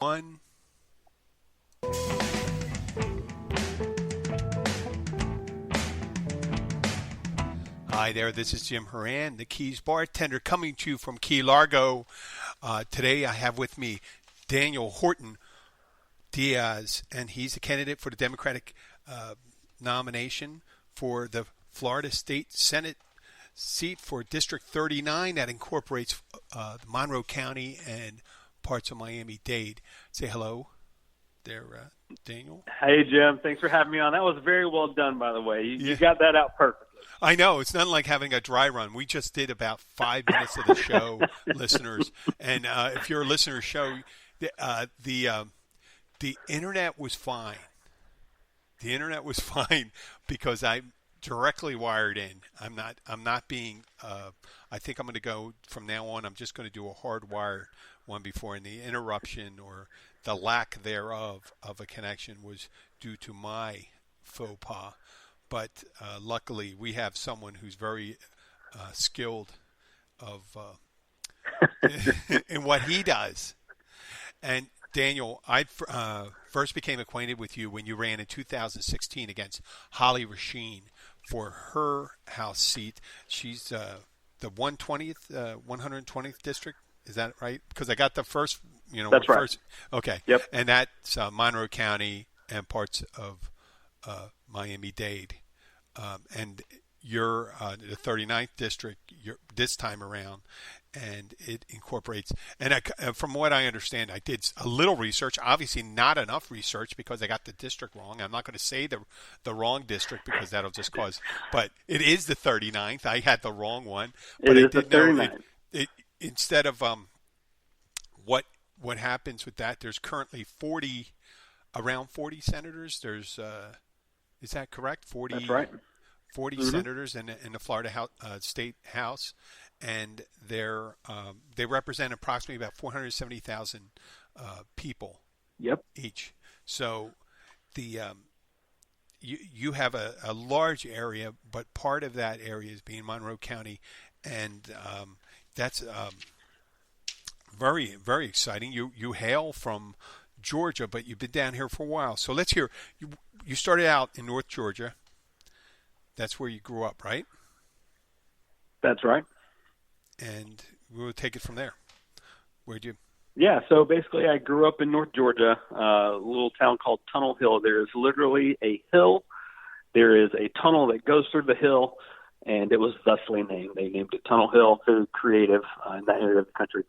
One. Hi there, this is Jim Horan, the Keys bartender, coming to you from Key Largo. Today I have with me Daniel Horton-Diaz, and he's a candidate for the Democratic nomination for the Florida State Senate seat for District 39 that incorporates Monroe County and parts of Miami-Dade. Say hello there, Daniel. Hey, Jim. Thanks for having me on. That was very well done, by the way. You got that out perfectly. I know. It's not like having a dry run. We just did about 5 minutes of the show, listeners. And if you're a listener to the show, the internet was fine. The internet was fine because I'm directly wired in. I'm not being. I think I'm going to go from now on. I'm just going to do a hardwire one before, and the interruption or the lack thereof of a connection was due to my faux pas. But luckily, we have someone who's very skilled in what he does. And Daniel, I first became acquainted with you when you ran in 2016 against Holly Rasheen for her House seat. She's the 120th district. Is that right? Because I got the first, That's right. First. Okay. Yep. And that's Monroe County and parts of Miami-Dade. And you're the 39th district this time around, and it incorporates. And from what I understand, I did a little research. Obviously, not enough research because I got the district wrong. I'm not going to say the wrong district because that'll just cause. But it is the 39th. I had the wrong one. But it is the 39th. It instead of what happens with that? There's currently around 40 senators. There's is that correct? 40. That's right. 40 mm-hmm. senators in the Florida State House, and they represent approximately about 470,000 people. Yep. Each. So you have a large area, but part of that area is being Monroe County, and that's very, very exciting. You hail from Georgia, but you've been down here for a while. So let's hear. You started out in North Georgia. That's where you grew up, right? That's right. And we'll take it from there. Where'd you? Yeah, so basically I grew up in North Georgia, a little town called Tunnel Hill. There is literally a hill. There is a tunnel that goes through the hill, and it was thusly named. They named it Tunnel Hill. Very creative in that area of the country.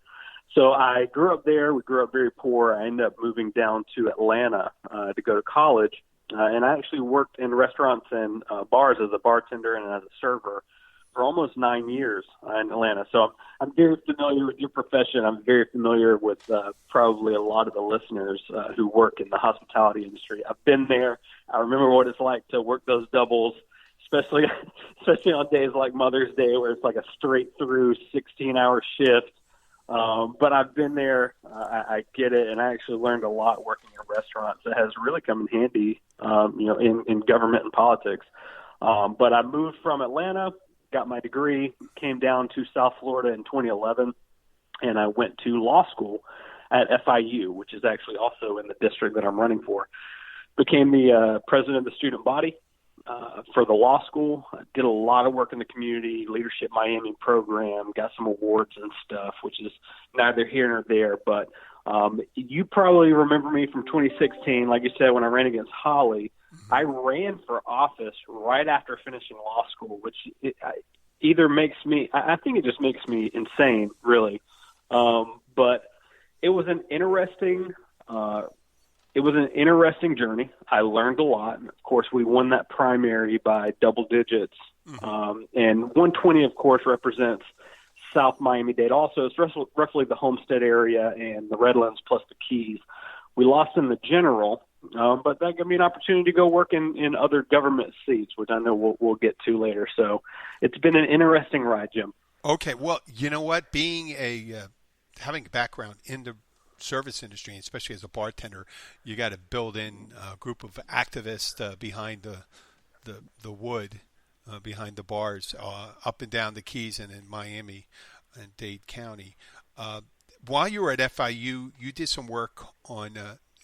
So I grew up there. We grew up very poor. I ended up moving down to Atlanta to go to college. And I actually worked in restaurants and bars as a bartender and as a server for almost 9 years in Atlanta. So I'm very familiar with your profession. I'm very familiar with probably a lot of the listeners who work in the hospitality industry. I've been there. I remember what it's like to work those doubles, especially on days like Mother's Day where it's like a straight through 16-hour shift. But I've been there. I get it, and I actually learned a lot working in restaurants that has really come in handy, in government and politics. But I moved from Atlanta, got my degree, came down to South Florida in 2011, and I went to law school at FIU, which is actually also in the district that I'm running for. Became the president of the student body for the law school. I did a lot of work in the community, Leadership Miami program, got some awards and stuff, which is neither here nor there. But you probably remember me from 2016, like you said, when I ran against Holly. I ran for office right after finishing law school, which either makes me – I think it just makes me insane, really. But it was an interesting journey. I learned a lot. And of course, we won that primary by double digits. Mm-hmm. And 120, of course, represents South Miami-Dade. Also, it's roughly the Homestead area and the Redlands plus the Keys. We lost in the general, but that gave me an opportunity to go work in other government seats, which I know we'll get to later. So it's been an interesting ride, Jim. Okay. Well, you know what? Being having a background in the service industry, especially as a bartender, you got to build in a group of activists behind the wood, behind the bars, up and down the Keys and in Miami and Dade County. while you were at FIU, you did some work on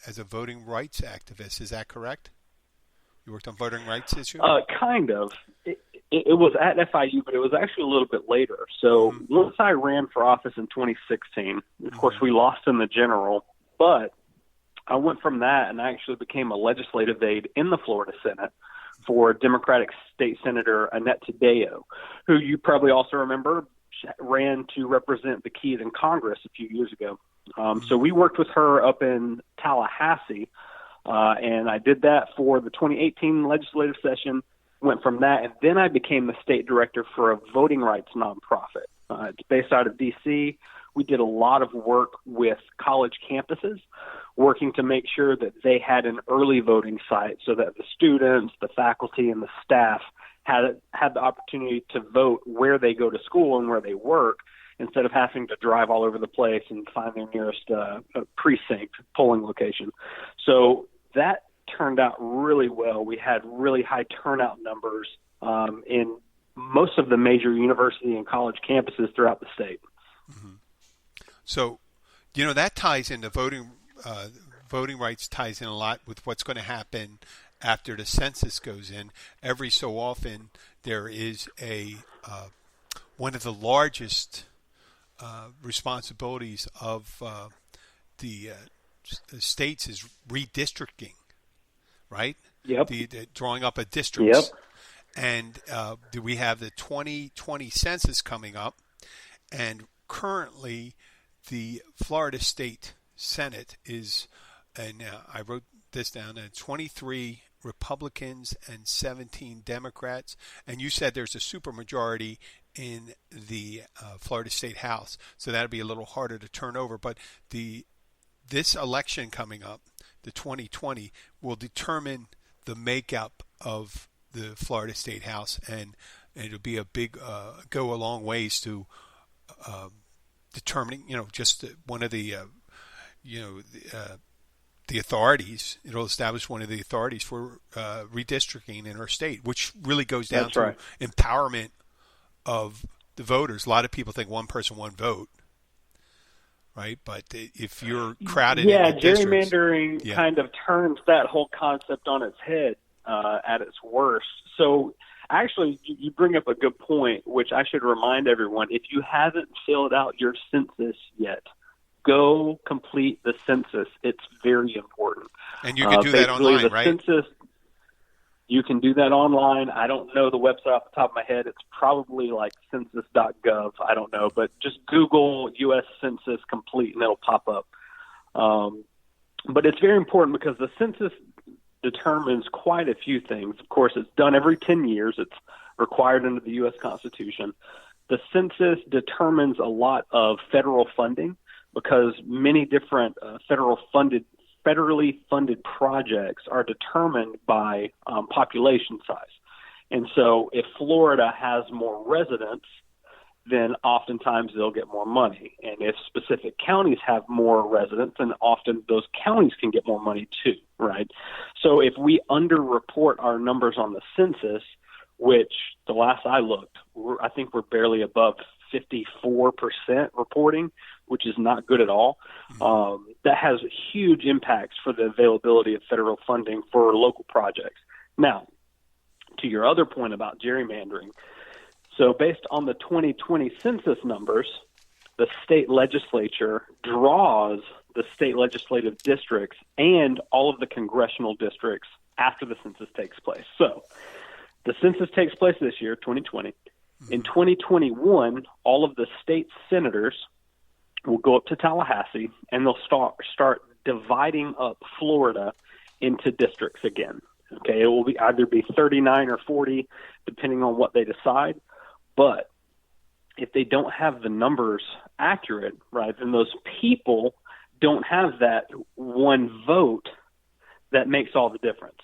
as a voting rights activist. Is that correct? You worked on voting rights issues? Kind of. It was at FIU, but it was actually a little bit later. So once I ran for office in 2016, of course, we lost in the general, but I went from that and I actually became a legislative aide in the Florida Senate for Democratic State Senator Annette Taddeo, who you probably also remember ran to represent the Keys in Congress a few years ago. So we worked with her up in Tallahassee, and I did that for the 2018 legislative session, went from that, and then I became the state director for a voting rights nonprofit. It's based out of D.C. We did a lot of work with college campuses, working to make sure that they had an early voting site so that the students, the faculty, and the staff had the opportunity to vote where they go to school and where they work, instead of having to drive all over the place and find their nearest precinct polling location. So that turned out really well. We had really high turnout numbers in most of the major university and college campuses throughout the state. Mm-hmm. So, that ties into voting rights ties in a lot with what's going to happen after the census goes in. Every so often, there is one of the largest responsibilities of the states is redistricting, right? Yep. The drawing up of districts. Yep. And we have the 2020 census coming up, and currently the Florida State Senate is, and I wrote this down, 23 Republicans and 17 Democrats, and you said there's a supermajority in the Florida State House, so that'll be a little harder to turn over. But this election coming up, the 2020, will determine the makeup of the Florida State House, and it'll be a big go a long ways to determining, just one of the the authorities. It'll establish one of the authorities for redistricting in our state, which really goes down to empowerment of the voters. A lot of people think one person, one vote, right? But if you're crowded, gerrymandering kind of turns that whole concept on its head at its worst. So actually, you bring up a good point, which I should remind everyone. If you haven't filled out your census yet, go complete the census. It's very important. And you can do that online, right? Census, you can do that online. I don't know the website off the top of my head. It's probably like census.gov. I don't know, but just Google U.S. Census Complete and it'll pop up. But it's very important because the census determines quite a few things. Of course, it's done every 10 years. It's required under the U.S. Constitution. The census determines a lot of federal funding because many different federally funded projects are determined by population size. And so if Florida has more residents, then oftentimes they'll get more money. And if specific counties have more residents, then often those counties can get more money too, right? So if we underreport our numbers on the census, which the last I looked, I think we're barely above 54% reporting, which is not good at all. That has huge impacts for the availability of federal funding for local projects. Now, to your other point about gerrymandering, so based on the 2020 census numbers, the state legislature draws the state legislative districts and all of the congressional districts after the census takes place. So the census takes place this year, 2020. In 2021, all of the state senators will go up to Tallahassee and they'll start dividing up Florida into districts again. Okay, it will be either 39 or 40, depending on what they decide. But if they don't have the numbers accurate, right, then those people don't have that one vote that makes all the difference.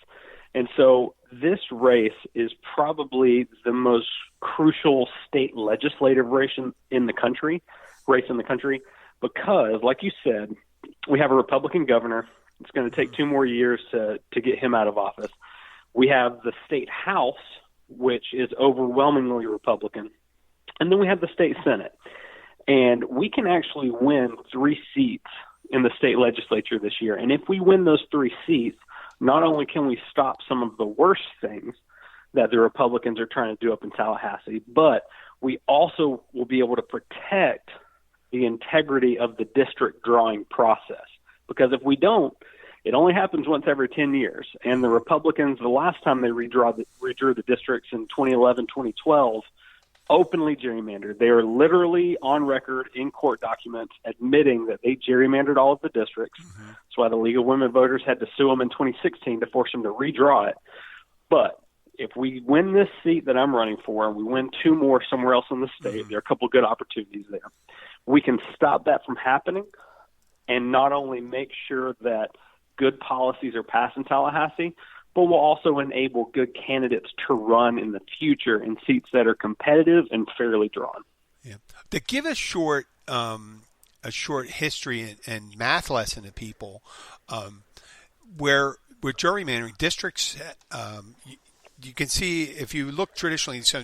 And so this race is probably the most crucial state legislative race in the country, because, like you said, we have a Republican governor. It's going to take 2 more years to get him out of office. We have the state House, which is overwhelmingly Republican. And then we have the state Senate. And we can actually win 3 seats in the state legislature this year. And if we win those 3 seats, not only can we stop some of the worst things that the Republicans are trying to do up in Tallahassee, but we also will be able to protect the integrity of the district drawing process. Because if we don't, it only happens once every 10 years. And the Republicans, the last time they redrew the districts in 2011, 2012, openly gerrymandered. They are literally on record in court documents admitting that they gerrymandered all of the districts. Mm-hmm. That's why the League of Women Voters had to sue them in 2016 to force them to redraw it. But if we win this seat that I'm running for and we win 2 more somewhere else in the state, mm-hmm. there are a couple of good opportunities there. We can stop that from happening and not only make sure that good policies are passed in Tallahassee, but we'll also enable good candidates to run in the future in seats that are competitive and fairly drawn. Yeah. To give a short history and math lesson to people, where gerrymandering districts, you can see if you look traditionally, so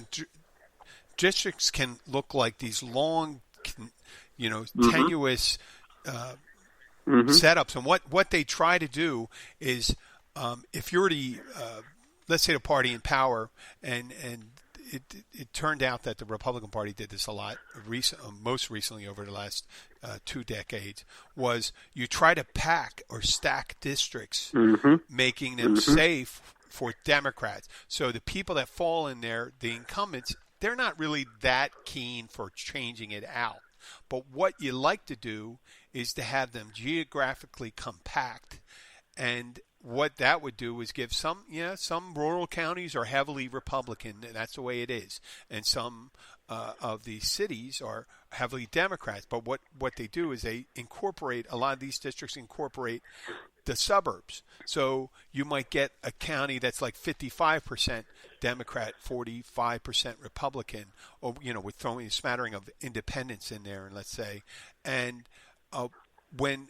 districts can look like these long, mm-hmm. tenuous mm-hmm. setups, and what they try to do is, if you're the, let's say the party in power, and it turned out that the Republican Party did this a lot, most recently over the last 2 decades, was you try to pack or stack districts, mm-hmm. making them mm-hmm. safe for Democrats. So the people that fall in there, the incumbents, they're not really that keen for changing it out. But what you like to do is to have them geographically compact, and what that would do is give some rural counties are heavily Republican, and that's the way it is, and some of these cities are heavily Democrats. But what they do is they incorporate, a lot of these districts incorporate the suburbs. So you might get a county that's like 55% Democrat, 45% Republican, or with throwing a smattering of independents in there, and let's say, and when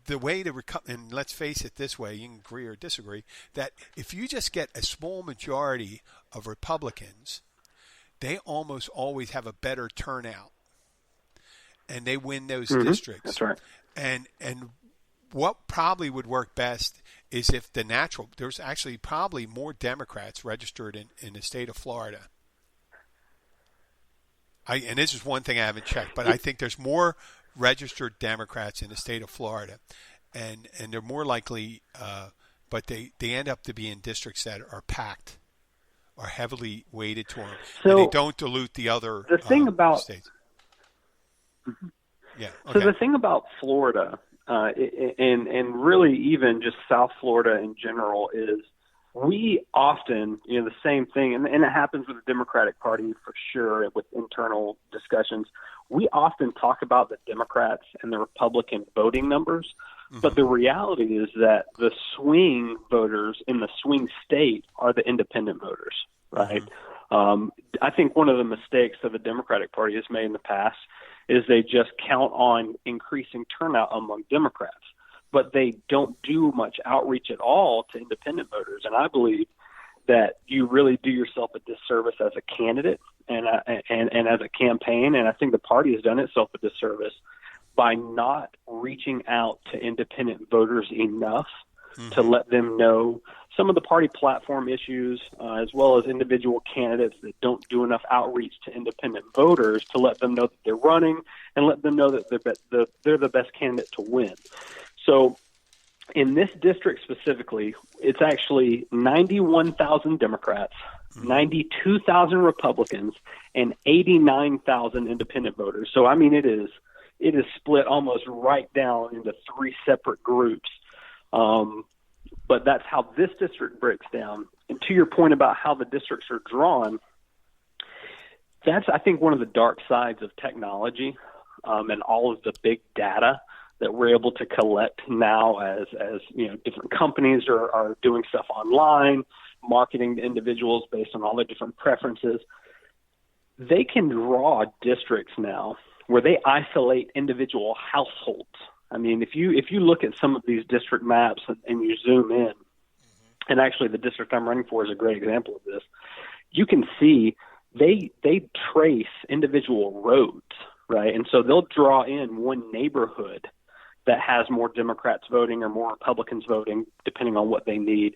the way to and let's face it this way, you can agree or disagree, that if you just get a small majority of Republicans, they almost always have a better turnout, and they win those mm-hmm. districts. That's right. And what probably would work best is if there's actually probably more Democrats registered in the state of Florida. And this is one thing I haven't checked, but I think there's more registered Democrats in the state of Florida, and they're more likely, but they end up to be in districts that are packed, are heavily weighted toward them, and they don't dilute the other states. Mm-hmm. Yeah. Okay. So the thing about Florida, and really even just South Florida in general, is we often, the same thing, and it happens with the Democratic Party for sure, with internal discussions. We often talk about the Democrats and the Republican voting numbers, mm-hmm. but the reality is that the swing voters in the swing state are the independent voters, right? Mm-hmm. I think one of the mistakes that the Democratic Party has made in the past is they just count on increasing turnout among Democrats, but they don't do much outreach at all to independent voters. And I believe that you really do yourself a disservice as a candidate and as a campaign. And I think the party has done itself a disservice by not reaching out to independent voters enough mm-hmm. to let them know some of the party platform issues, as well as individual candidates that don't do enough outreach to independent voters to let them know that they're running and let them know that they're the best candidate to win. So in this district specifically, it's actually 91,000 Democrats, 92,000 Republicans, and 89,000 independent voters. So, I mean, it is split almost right down into 3 separate groups. But that's how this district breaks down. And to your point about how the districts are drawn, that's, I think, one of the dark sides of technology and all of the big data that we're able to collect now as different companies are doing stuff online, marketing to individuals based on all their different preferences. They can draw districts now where they isolate individual households. I mean, if you look at some of these district maps and you zoom in, and actually the district I'm running for is a great example of this, you can see they trace individual roads, right? And so they'll draw in one neighborhood that has more Democrats voting or more Republicans voting, depending on what they need.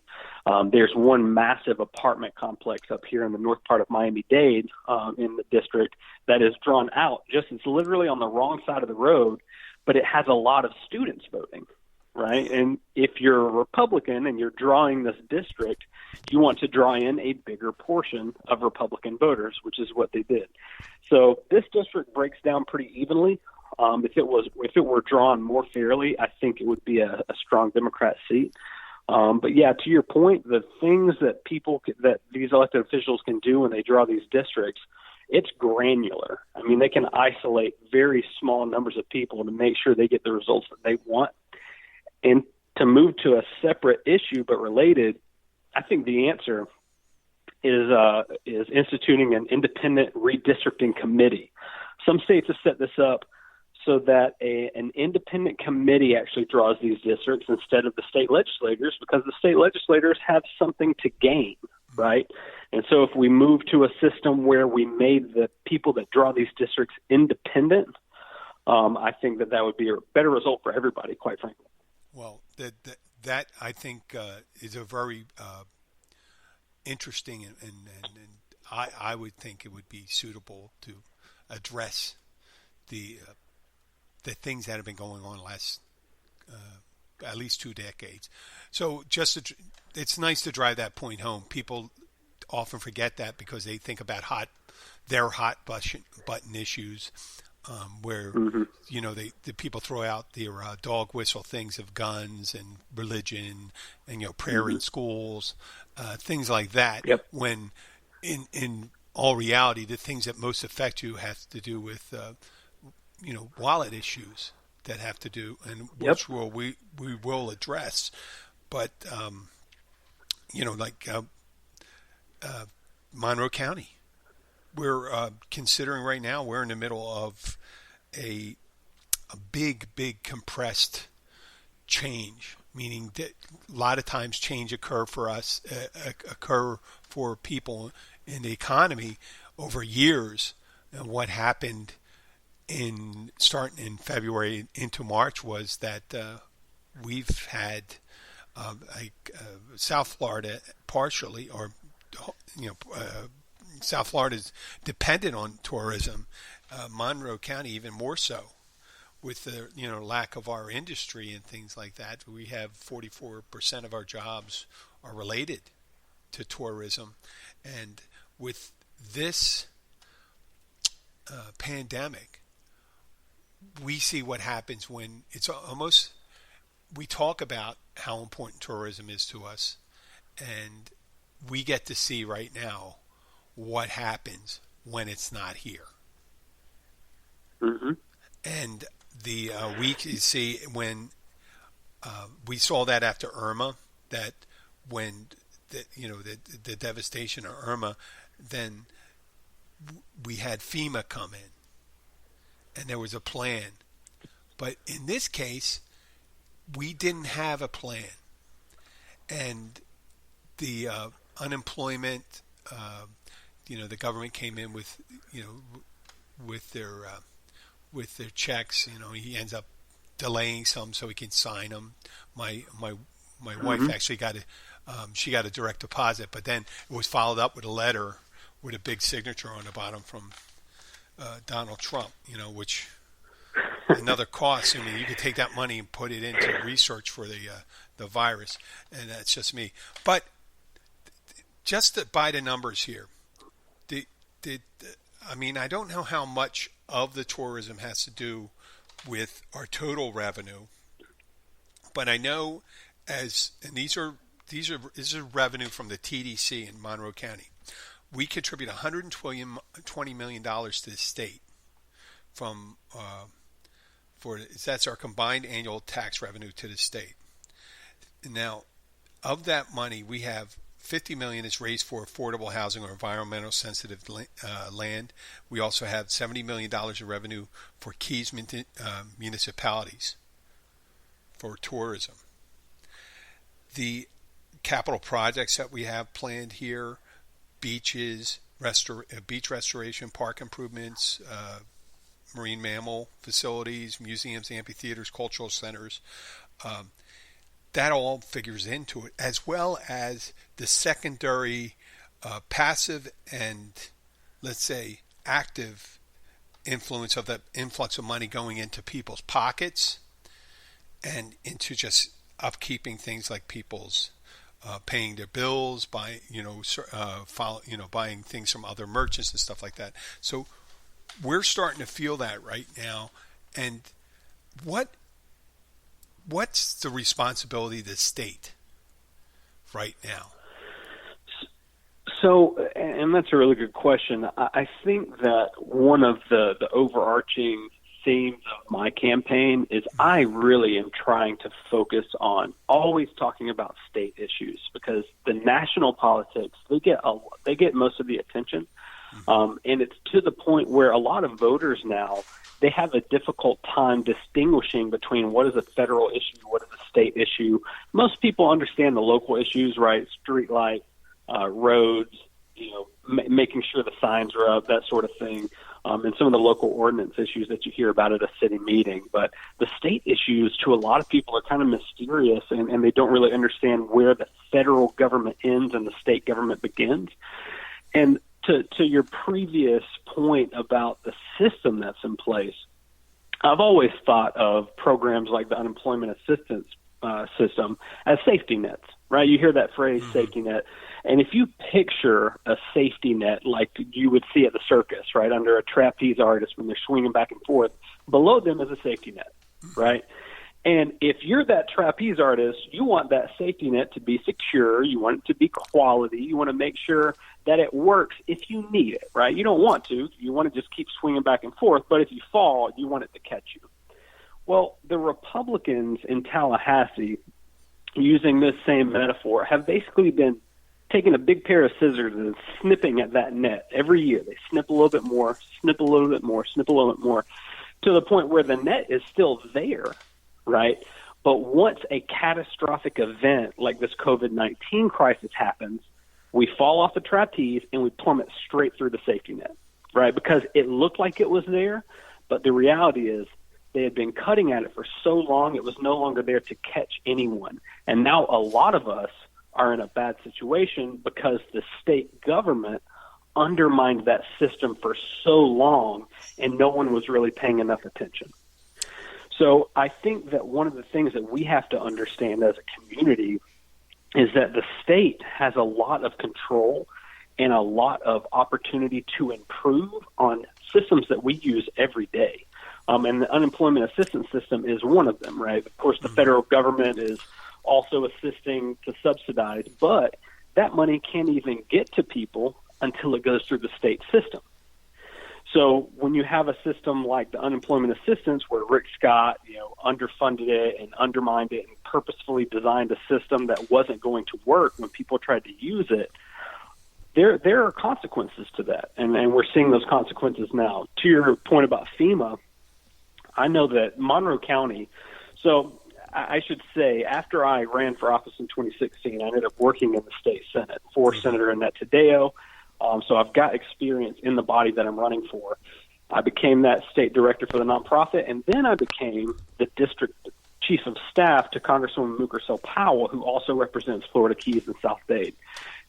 There's one massive apartment complex up here in the north part of Miami-Dade in the district that is drawn out. It's literally on the wrong side of the road, but it has a lot of students voting, right? And if you're a Republican and you're drawing this district, you want to draw in a bigger portion of Republican voters, which is what they did. So this district breaks down pretty evenly. If it were drawn more fairly, I think it would be a strong Democrat seat. But yeah, to your point, the things that that these elected officials can do when they draw these districts, it's granular. I mean, they can isolate very small numbers of people to make sure they get the results that they want. And to move to a separate issue but related, I think the answer is instituting an independent redistricting committee. Some states have set this up so that an independent committee actually draws these districts instead of the state legislators, because the state legislators have something to gain, right? And so if we move to a system where we made the people that draw these districts independent, I think that would be a better result for everybody, quite frankly. Well, that I think is a very interesting, and I would think it would be suitable to address the things that have been going on last at least 2 decades. So it's nice to drive that point home. People often forget that because they think about their hot button issues, where the people throw out their dog whistle things of guns and religion and prayer in schools, things like that. Yep. When in all reality, the things that most affect you have to do with wallet issues that have to do, and which we will address. But Monroe County, we're considering right now. We're in the middle of a big compressed change, meaning that a lot of times change occur for people in the economy over years. And what happened starting in February into March was that we've had South Florida partially, or South Florida is dependent on tourism. Monroe County even more so, with the lack of our industry and things like that. We have 44% of our jobs are related to tourism, and with this pandemic, we see what happens when it's almost, we talk about how important tourism is to us, and we get to see right now what happens when it's not here. Mm-hmm. And we see when we saw that after Irma, that when the devastation of Irma, then we had FEMA come in, and there was a plan. But in this case, we didn't have a plan, and the unemployment, the government came in with their checks. He ends up delaying some so he can sign them. My wife actually got a direct deposit, but then it was followed up with a letter with a big signature on the bottom from Donald Trump, which another cost. I mean, you could take that money and put it into research for the virus, and that's just me. But just by the numbers here, I don't know how much of the tourism has to do with our total revenue, but I know this is revenue from the TDC in Monroe County. We contribute $120 million to the state that's our combined annual tax revenue to the state. Now, of that money, we have $50 million is raised for affordable housing or environmental sensitive land. We also have $70 million of revenue for Keys municipalities for tourism. The capital projects that we have planned here, beaches, beach restoration, park improvements, marine mammal facilities, museums, amphitheaters, cultural centers. That all figures into it, as well as the secondary passive and, let's say, active influence of the influx of money going into people's pockets and into just upkeeping things like people's paying their bills, buying things from other merchants and stuff like that. So we're starting to feel that right now. And what's the responsibility of the state right now? So, and that's a really good question. I think that one of the overarching themes of my campaign is I really am trying to focus on always talking about state issues, because the national politics, they get most of the attention. And it's to the point where a lot of voters now, they have a difficult time distinguishing between what is a federal issue, what is a state issue. Most people understand the local issues, right? Street light, roads, making sure the signs are up, that sort of thing, and some of the local ordinance issues that you hear about at a city meeting. But the state issues, to a lot of people, are kind of mysterious, and they don't really understand where the federal government ends and the state government begins. And to your previous point about the system that's in place, I've always thought of programs like the unemployment assistance system as safety nets, right? You hear that phrase, safety net. And if you picture a safety net like you would see at the circus, right, under a trapeze artist when they're swinging back and forth, below them is a safety net, right? And if you're that trapeze artist, you want that safety net to be secure. You want it to be quality. You want to make sure that it works if you need it, right? You don't want to. You want to just keep swinging back and forth. But if you fall, you want it to catch you. Well, the Republicans in Tallahassee, using this same metaphor, have basically been taking a big pair of scissors and snipping at that net every year. They snip a little bit more, snip a little bit more, snip a little bit more, to the point where the net is still there, right? But once a catastrophic event like this COVID-19 crisis happens, we fall off the trapeze and we plummet straight through the safety net, right? Because it looked like it was there, but the reality is they had been cutting at it for so long, it was no longer there to catch anyone. And now a lot of us are in a bad situation because the state government undermined that system for so long and no one was really paying enough attention. So I think that one of the things that we have to understand as a community is that the state has a lot of control and a lot of opportunity to improve on systems that we use every day. And the unemployment assistance system is one of them, right? Of course, the federal government is also assisting to subsidize, but that money can't even get to people until it goes through the state system. So when you have a system like the unemployment assistance where Rick Scott, underfunded it and undermined it and purposefully designed a system that wasn't going to work when people tried to use it, there are consequences to that. And we're seeing those consequences now. To your point about FEMA, I know that Monroe County, so I should say, after I ran for office in 2016, I ended up working in the state Senate for Senator Annette Taddeo. So I've got experience in the body that I'm running for. I became that state director for the nonprofit, and then I became the district chief of staff to Congresswoman Mukersel Powell, who also represents Florida Keys and South Dade.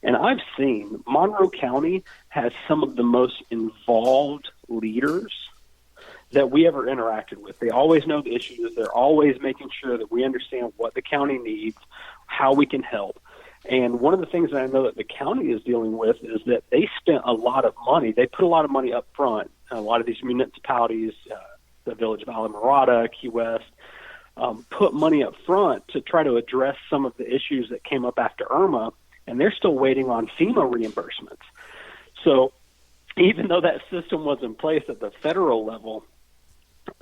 And I've seen Monroe County has some of the most involved leaders that we ever interacted with. They always know the issues. They're always making sure that we understand what the county needs, how we can help. And one of the things that I know that the county is dealing with is that they spent a lot of money. They put a lot of money up front. A lot of these municipalities, the village of Alamorada, Key West, put money up front to try to address some of the issues that came up after Irma, and they're still waiting on FEMA reimbursements. So even though that system was in place at the federal level,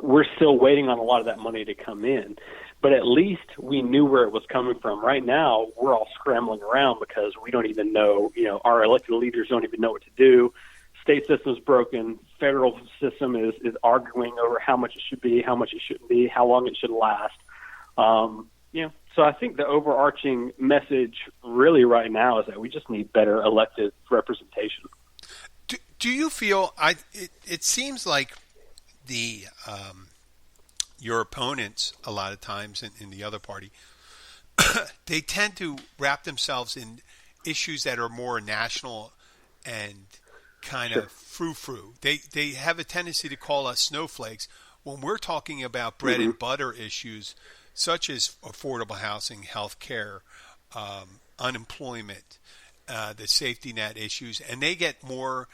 we're still waiting on a lot of that money to come in. But at least we knew where it was coming from. Right now, we're all scrambling around because we don't even know, our elected leaders don't even know what to do. State system's broken. Federal system is arguing over how much it should be, how much it shouldn't be, how long it should last. So I think the overarching message really right now is that we just need better elected representation. Do you feel it seems like the your opponents a lot of times in the other party they tend to wrap themselves in issues that are more national and kind Sure. of frou-frou. They have a tendency to call us snowflakes when we're talking about bread and butter issues such as affordable housing, health care, unemployment, the safety net issues, and they get more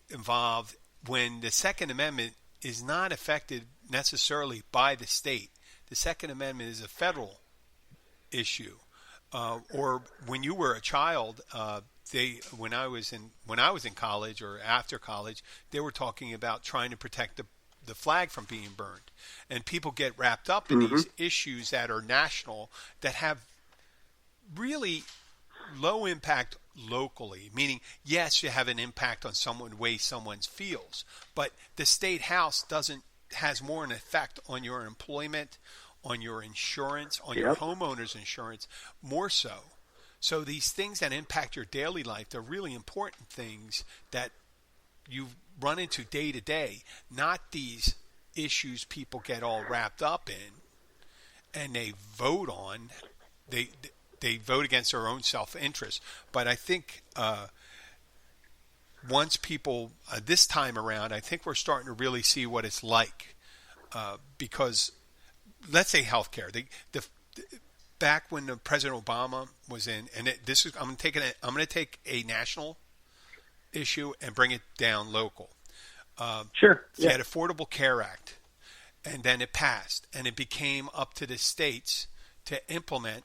involved when the Second Amendment is not affected necessarily by the state. The Second Amendment is a federal issue. Or when you were a child, when I was in college or after college, they were talking about trying to protect the flag from being burned, and people get wrapped up in these issues that are national that have really low impact locally, meaning yes, you have an impact on the way someone feels, but the state house has more an effect on your employment, on your insurance, on your homeowner's insurance, more so. So these things that impact your daily life, they're really important things that you run into day to day, not these issues people get all wrapped up in and they vote on. They vote against their own self-interest. But I think once people, this time around, I think we're starting to really see what it's like. Because, let's say healthcare. Back when President Obama was in, and I'm going to take a national issue and bring it down local. Sure. They had Affordable Care Act, and then it passed, and it became up to the states to implement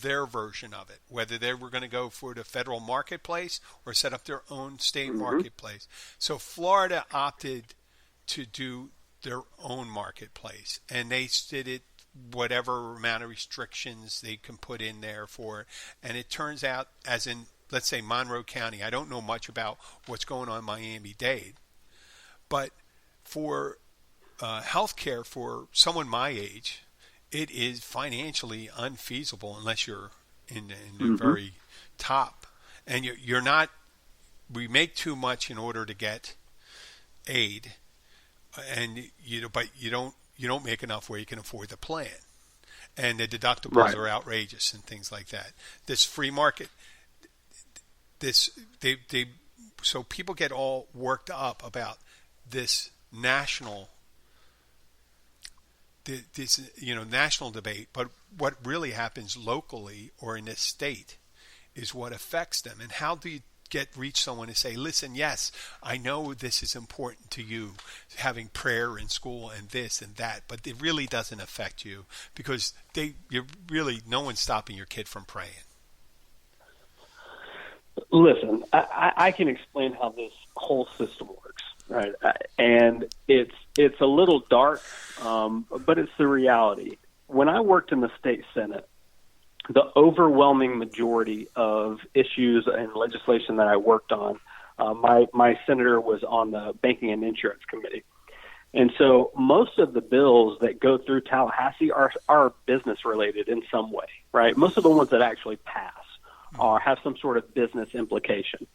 their version of it, whether they were going to go for the federal marketplace or set up their own state marketplace. So Florida opted to do their own marketplace, and they did it whatever amount of restrictions they can put in there for it. And it turns out, as in, let's say, Monroe County, I don't know much about what's going on in Miami-Dade, but for health care for someone my age, it is financially unfeasible unless you're in the very top. And you're not, we make too much in order to get aid, and but you don't make enough where you can afford the plan. And the deductibles are outrageous and things like that. This free market, so people get all worked up about this national national debate, but what really happens locally or in this state is what affects them. And how do you reach someone to say, listen, yes, I know this is important to you, having prayer in school and this and that, but it really doesn't affect you because no one's stopping your kid from praying. Listen, I can explain how this whole system works, right? And it's a little dark, but it's the reality. When I worked in the state Senate, the overwhelming majority of issues and legislation that I worked on, my senator was on the Banking and Insurance Committee. And so most of the bills that go through Tallahassee are business related in some way, right? Most of the ones that actually pass have some sort of business implication.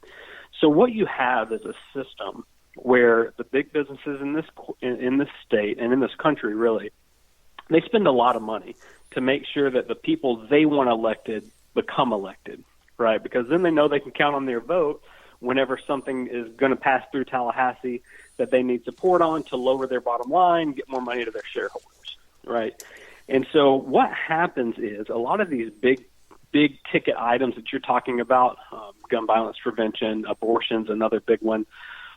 So what you have is a system where the big businesses in this state and in this country, really, they spend a lot of money to make sure that the people they want elected become elected, right? Because then they know they can count on their vote whenever something is going to pass through Tallahassee that they need support on to lower their bottom line, get more money to their shareholders, right? And so what happens is a lot of these big ticket items that you're talking about, gun violence prevention, abortion's another big one,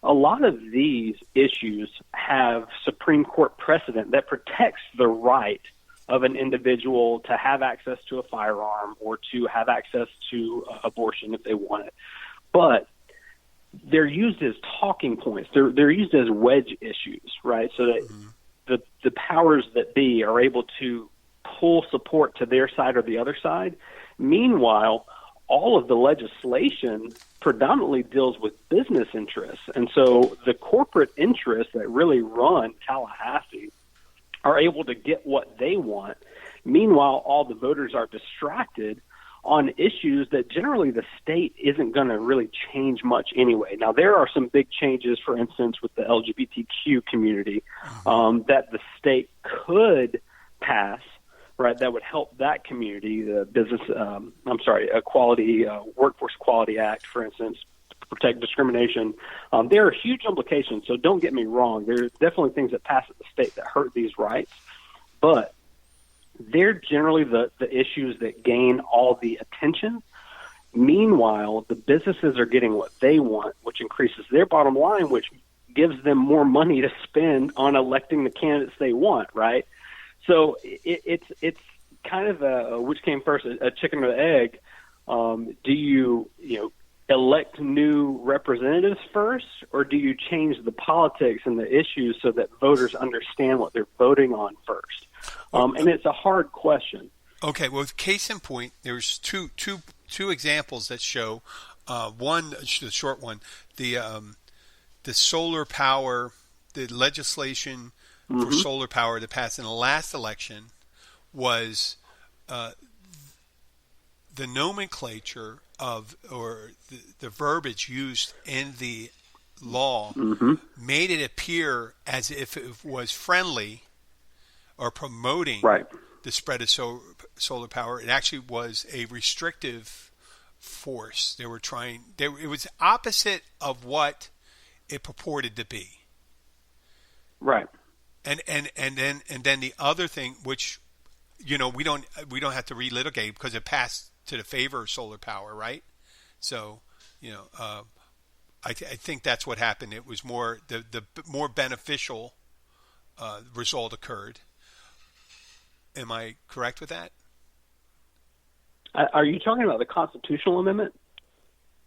a lot of these issues have Supreme Court precedent that protects the right of an individual to have access to a firearm or to have access to abortion if they want it. But they're used as talking points. They're used as wedge issues, right? So that the powers that be are able to pull support to their side or the other side. Meanwhile, all of the legislation predominantly deals with business interests. And so the corporate interests that really run Tallahassee are able to get what they want. Meanwhile, all the voters are distracted on issues that generally the state isn't going to really change much anyway. Now, there are some big changes, for instance, with the LGBTQ community that the state could pass, right, that would help that community, the Workforce Quality Act, for instance, to protect discrimination. There are huge implications, so don't get me wrong. There's definitely things that pass at the state that hurt these rights, but they're generally the issues that gain all the attention. Meanwhile, the businesses are getting what they want, which increases their bottom line, which gives them more money to spend on electing the candidates they want, right? So it's kind of a which came first, a chicken or the egg. Do you elect new representatives first, or do you change the politics and the issues so that voters understand what they're voting on first? And it's a hard question. Okay, well, case in point, there's two examples that show. One, the short one, the solar power, the legislation for solar power that passed in the last election was the nomenclature or the verbiage used in the law made it appear as if it was friendly or promoting the spread of solar power. It actually was a restrictive force. They were trying. It was opposite of what it purported to be. Right. And then the other thing, which we don't have to relitigate because it passed to the favor of solar power, right? So I think that's what happened. It was more the more beneficial result occurred. Am I correct with that? Are you talking about the constitutional amendment?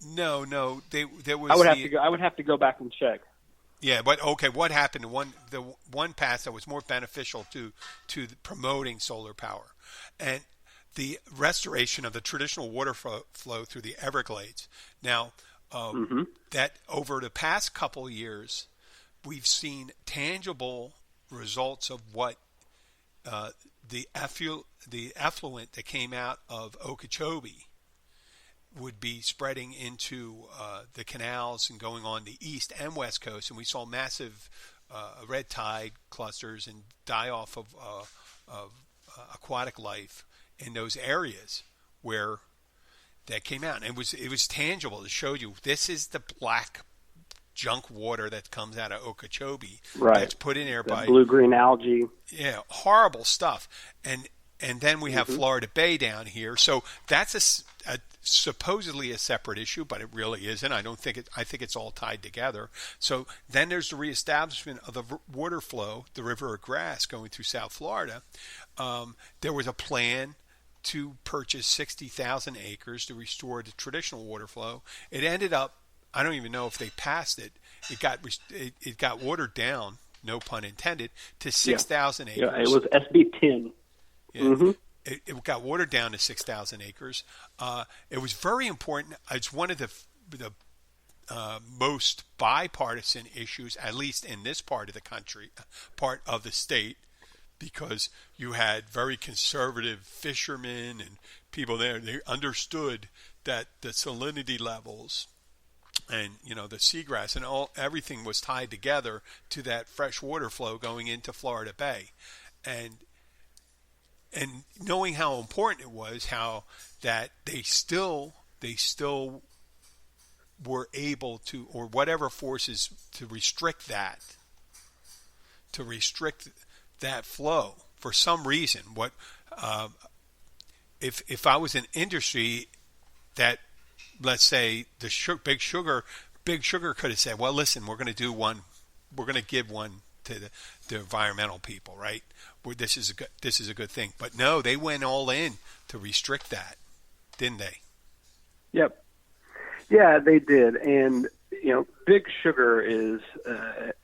No. There was. I would have to go back and check. Yeah, but okay. What happened? The one passed that was more beneficial to promoting solar power, and the restoration of the traditional water flow through the Everglades. Now, that over the past couple of years, we've seen tangible results of what the effluent that came out of Okeechobee would be spreading into the canals and going on the east and west coast, and we saw massive red tide clusters and die-off of aquatic life in those areas where that came out. And it was tangible. It showed you this is the black junk water that comes out of Okeechobee that's put in there by blue-green algae. Yeah, horrible stuff. And then we have Florida Bay down here. So that's a supposedly a separate issue, but it really isn't. I think it's all tied together. So then there's the reestablishment of the water flow, the River of Grass going through South Florida. There was a plan to purchase 60,000 acres to restore the traditional water flow. It ended up, I don't even know if they passed it. It got watered down, no pun intended, to 6,000 acres. Yeah, it was SB 10. Yeah. It got watered down to 6,000 acres. It was very important. It's one of the most bipartisan issues, at least in this part of the country, part of the state, because you had very conservative fishermen and people there. They understood that the salinity levels and the seagrass and everything was tied together to that fresh water flow going into Florida Bay, and knowing how important it was, how that they still were able to, or whatever forces to restrict that flow for some reason. What if I was an industry that, let's say, Big Sugar could have said, well, listen, we're going to give one to the environmental people, right? This is a good thing. But no, they went all in to restrict that, didn't they? Yep. Yeah, they did. And Big Sugar is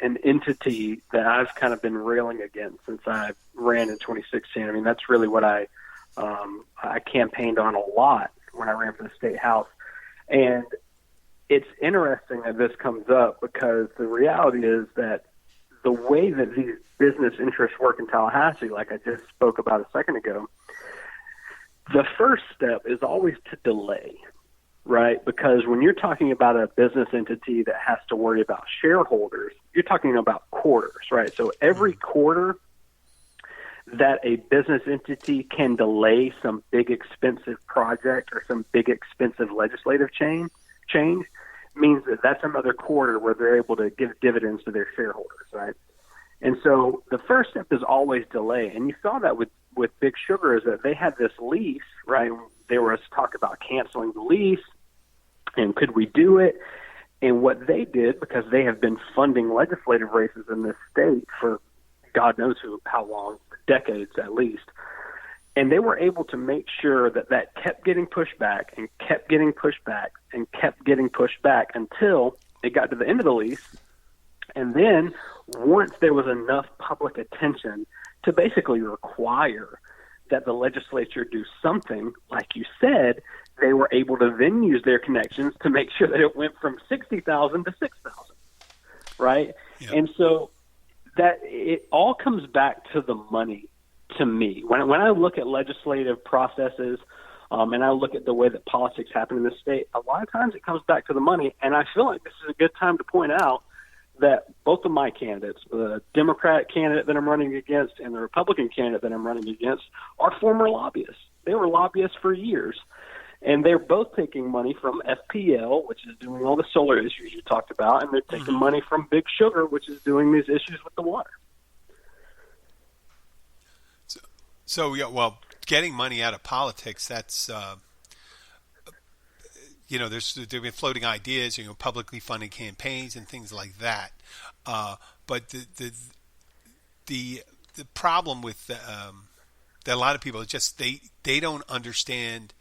an entity that I've kind of been railing against since I ran in 2016. I mean, that's really what I campaigned on a lot when I ran for the state house. And it's interesting that this comes up because the reality is that the way that these business interests work in Tallahassee, like I just spoke about a second ago, The first step is always to delay, right? Because when you're talking about a business entity that has to worry about shareholders, you're talking about quarters, right? So every quarter that a business entity can delay some big expensive project or some big expensive legislative change means that that's another quarter where they're able to give dividends to their shareholders, right? And so the first step is always delay. And you saw that with Big Sugar, is that they had this lease, right? There was talk about canceling the lease and could we do it? And what they did, because they have been funding legislative races in this state for God knows how long, decades at least, and they were able to make sure that that kept getting pushed back and kept getting pushed back and kept getting pushed back until it got to the end of the lease. And then once there was enough public attention to basically require that the legislature do something, like you said, they were able to then use their connections to make sure that it went from 60,000 to 6,000, right? Yep. And so that it all comes back to the money to me. When I look at legislative processes and I look at the way that politics happen in this state, a lot of times it comes back to the money. And I feel like this is a good time to point out that both of my candidates, the Democratic candidate that I'm running against and the Republican candidate that I'm running against, are former lobbyists. They were lobbyists for years. And they're both taking money from FPL, which is doing all the solar issues you talked about, and they're taking money from Big Sugar, which is doing these issues with the water. So yeah, well, getting money out of politics, that's, there've been floating ideas, publicly funded campaigns and things like that. But the problem with that a lot of people is just they don't understand.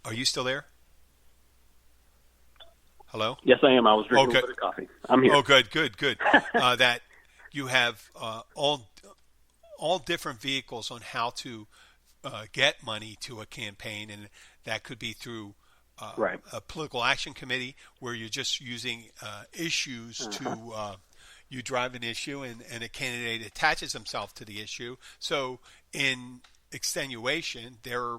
Are you still there? Hello? Yes, I am. I was drinking a little bit of coffee. I'm here. Oh, good. That you have all different vehicles on how to get money to a campaign, and that could be through a political action committee where you're just using issues to you drive an issue and a candidate attaches himself to the issue. So in extenuation, they're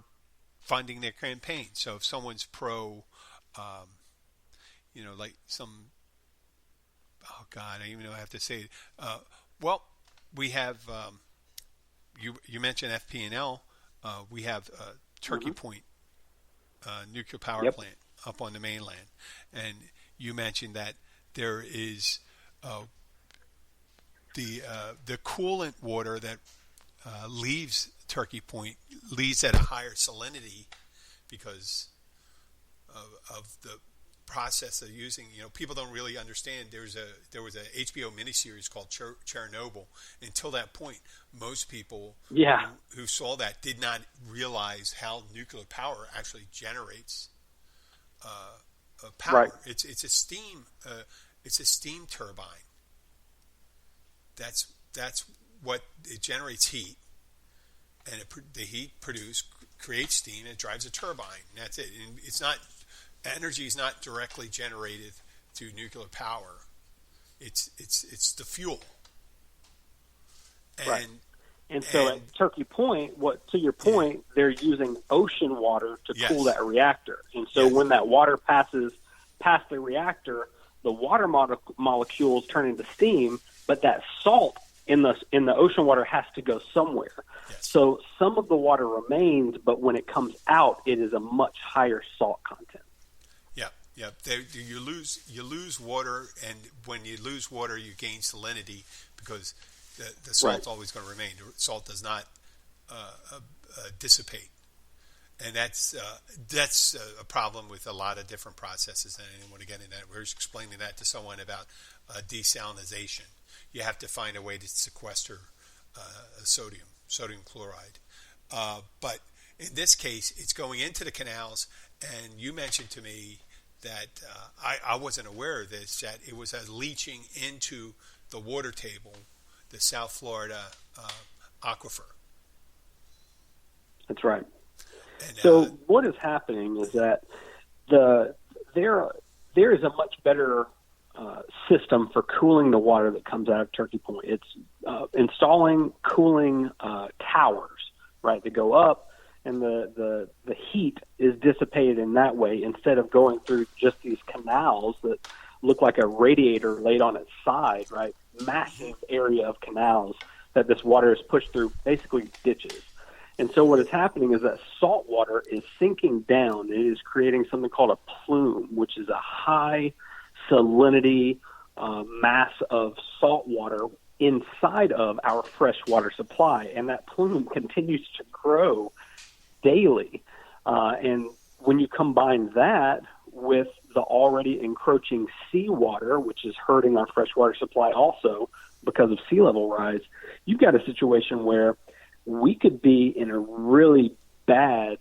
funding their campaign. So if someone's pro, like some, oh God, I don't even know how I have to say it. We have, you mentioned FP&L. We have Turkey Point nuclear power plant up on the mainland. And you mentioned that there is the coolant water that leaves Turkey Point leaves at a higher salinity because of the process of using. People don't really understand. There was a HBO miniseries called Chernobyl. Until that point, most people who saw that did not realize how nuclear power actually generates power. Right. It's a steam turbine. That's what it generates heat. And the heat creates steam, and it drives a turbine. And that's it. And energy is not directly generated through nuclear power. It's the fuel. And so at Turkey Point, to your point, they're using ocean water to cool that reactor. And so when that water passes past the reactor, the water molecules turn into steam, but that salt in the ocean water has to go somewhere. Yes. So some of the water remains, but when it comes out, it is a much higher salt content. Yeah. You lose water, and when you lose water, you gain salinity because the salt's always going to remain. Salt does not dissipate, and that's a problem with a lot of different processes. And I didn't want to get into that. We were explaining that to someone about desalinization. You have to find a way to sequester sodium chloride. But in this case, it's going into the canals. And you mentioned to me that I wasn't aware of this, that it was leaching into the water table, the South Florida aquifer. That's right. And, so what is happening is that there is a much better system for cooling the water that comes out of Turkey Point. It's installing cooling towers, right, that go up and the heat is dissipated in that way instead of going through just these canals that look like a radiator laid on its side, right? Massive area of canals that this water is pushed through, basically ditches. And so what is happening is that salt water is sinking down. It is creating something called a plume, which is a high salinity mass of salt water inside of our freshwater supply. And that plume continues to grow daily. And when you combine that with the already encroaching seawater, which is hurting our freshwater supply also because of sea level rise, you've got a situation where we could be in a really bad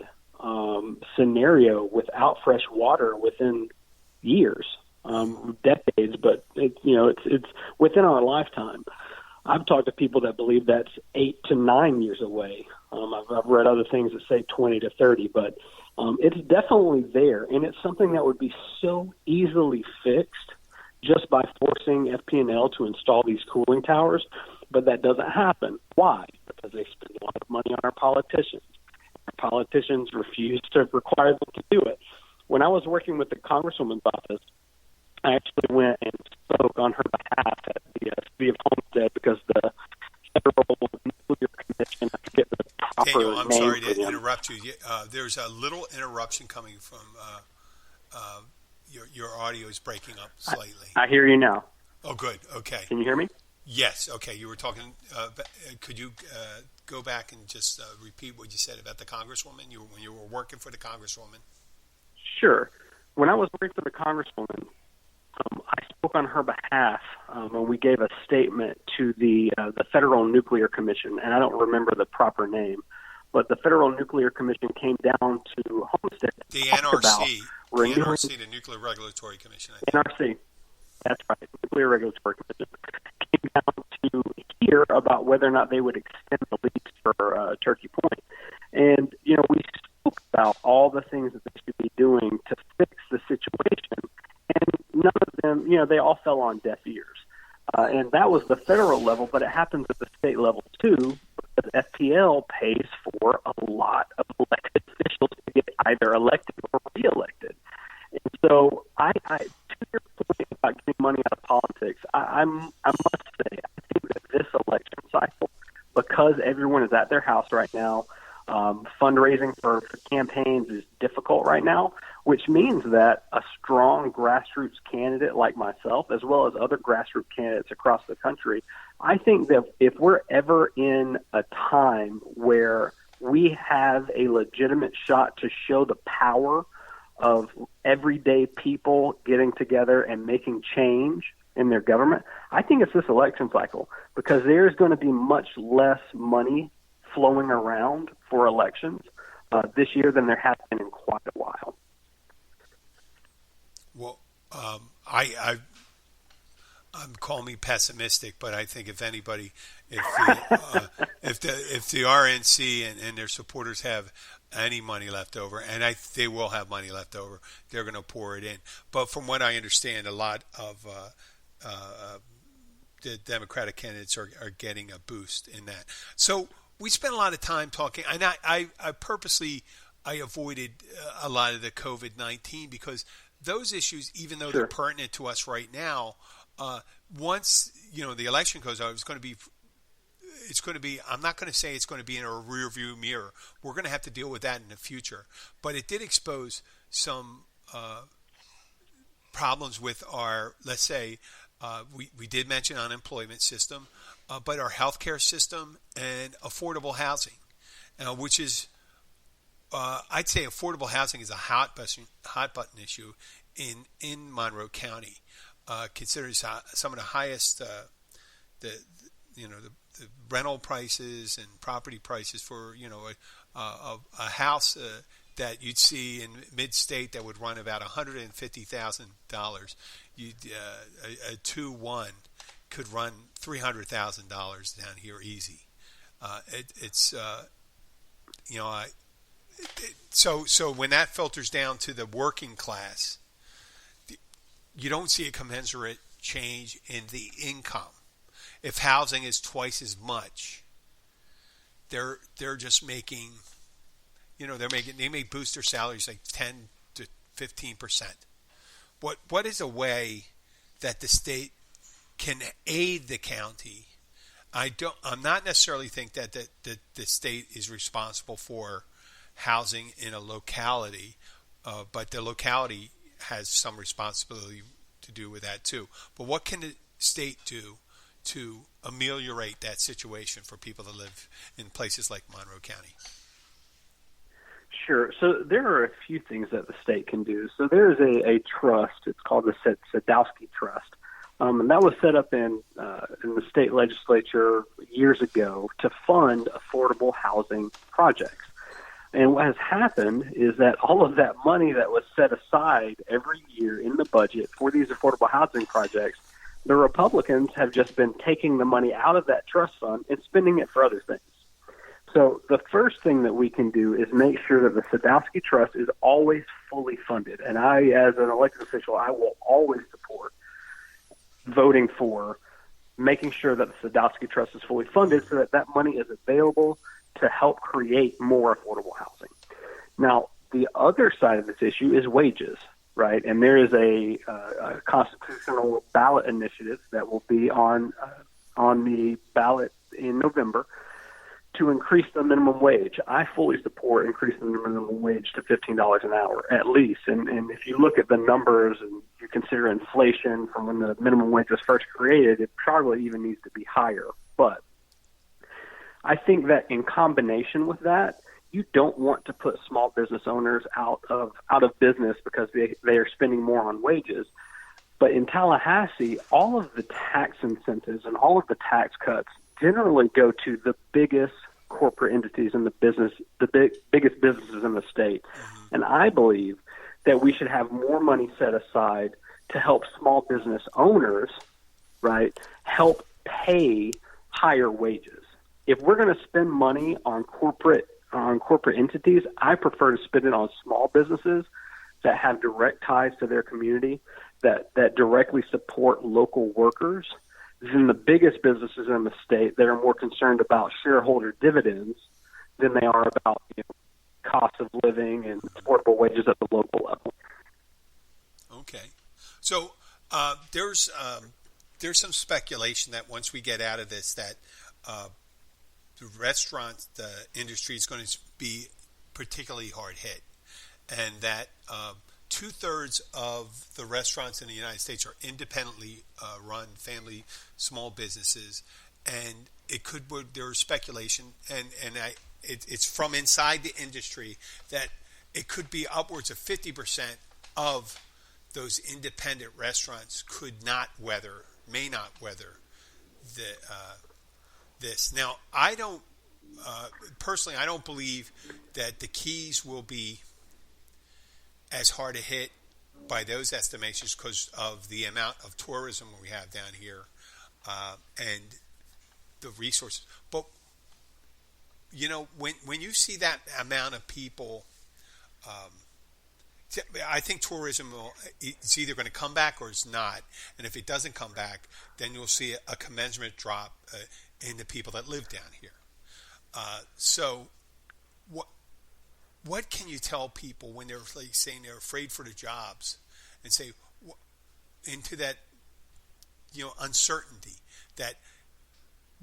scenario without fresh water within years, decades, but it's within our lifetime. I've talked to people that believe that's 8 to 9 years away. I've read other things that say 20 to 30, but it's definitely there, and it's something that would be so easily fixed just by forcing FP&L to install these cooling towers, but that doesn't happen. Why? Because they spend a lot of money on our politicians. Our politicians refuse to require them to do it. When I was working with the Congresswoman's office, I actually went and spoke on her behalf at the City of Homestead because the Federal Nuclear Commission, I forget the proper Daniel, I'm name sorry for to them. interrupt you. There's a little interruption coming from your audio is breaking up slightly. I hear you now. Oh, good. Okay. Can you hear me? Yes. Okay. You were talking. Could you go back and just repeat what you said about the Congresswoman? When you were working for the Congresswoman. Sure. When I was working for the Congresswoman, I spoke on her behalf, and we gave a statement to the Federal Nuclear Commission, and I don't remember the proper name, but the Federal Nuclear Commission came down to Homestead. The NRC, the Nuclear Regulatory Commission. I think. NRC, that's right, Nuclear Regulatory Commission, came down to hear about whether or not they would extend the lease for Turkey Point. And, we spoke about all the things that they should be doing to fix the situation. And none of them, they all fell on deaf ears. And that was the federal level, but it happens at the state level too, because FPL pays for a lot of elected officials to get either elected or reelected. And so to your point about getting money out of politics, I must say, I think that this election cycle, because everyone is at their house right now, fundraising for campaigns is difficult right now, which means that a strong grassroots candidate like myself, as well as other grassroots candidates across the country, I think that if we're ever in a time where we have a legitimate shot to show the power of everyday people getting together and making change in their government, I think it's this election cycle, because there's going to be much less money flowing around for elections this year than there has been in quite a while. Well, I'm calling me pessimistic, but I think if anybody, if the RNC and their supporters have any money left over, and they will have money left over, they're going to pour it in. But from what I understand, a lot of the Democratic candidates are getting a boost in that. So we spent a lot of time talking, and I purposely avoided a lot of the COVID-19 because those issues, even though they're pertinent to us right now, once the election goes out, it's going to be. I'm not going to say it's going to be in a rearview mirror. We're going to have to deal with that in the future. But it did expose some problems with our, let's say, we did mention unemployment system, but our healthcare system and affordable housing, which is, I'd say affordable housing is a hot button issue in Monroe County. Considering some of the highest the rental prices and property prices for a house that you'd see in mid-state that would run about $150,000. A 2-1 could run $300,000 down here easy. So when that filters down to the working class, you don't see a commensurate change in the income. If housing is twice as much, they're just making, they may boost their salaries like 10 to 15%. What is a way that the state can aid the county? I'm not necessarily think that the state is responsible for housing in a locality, but the locality has some responsibility to do with that too. But what can the state do to ameliorate that situation for people that live in places like Monroe County? Sure. So there are a few things that the state can do. So there is a trust. It's called the Sadowski Trust. And that was set up in the state legislature years ago to fund affordable housing projects. And what has happened is that all of that money that was set aside every year in the budget for these affordable housing projects, the Republicans have just been taking the money out of that trust fund and spending it for other things. So the first thing that we can do is make sure that the Sadowski Trust is always fully funded. And I, as an elected official, I will always support voting for making sure that the Sadowski Trust is fully funded so that that money is available to help create more affordable housing. Now, the other side of this issue is wages, right? And there is a constitutional ballot initiative that will be on the ballot in November to increase the minimum wage. I fully support increasing the minimum wage to $15 an hour at least. And if you look at the numbers and you consider inflation from when the minimum wage was first created, it probably even needs to be higher. But I think that in combination with that, you don't want to put small business owners out of business because they are spending more on wages. But in Tallahassee, all of the tax incentives and all of the tax cuts generally go to the biggest corporate entities in the business, biggest businesses in the state. And I believe that we should have more money set aside to help small business owners, right, help pay higher wages. If we're going to spend money on corporate entities, I prefer to spend it on small businesses that have direct ties to their community, that directly support local workers, than the biggest businesses in the state that are more concerned about shareholder dividends than they are about cost of living and affordable wages at the local level. Okay, so there's some speculation that once we get out of this, that the restaurant industry is going to be particularly hard hit, and that 2/3 of the restaurants in the United States are independently run, family, small businesses, and there's speculation, and it's from inside the industry that it could be upwards of 50% of those independent restaurants may not weather this. Now, I don't personally, I don't believe that the Keys will be as hard a hit by those estimations because of the amount of tourism we have down here and the resources. But when you see that amount of people, I think tourism it's either going to come back or it's not. And if it doesn't come back, then you'll see a commensurate drop in the people that live down here. So what can you tell people when they're saying they're afraid for the jobs, and say into that uncertainty that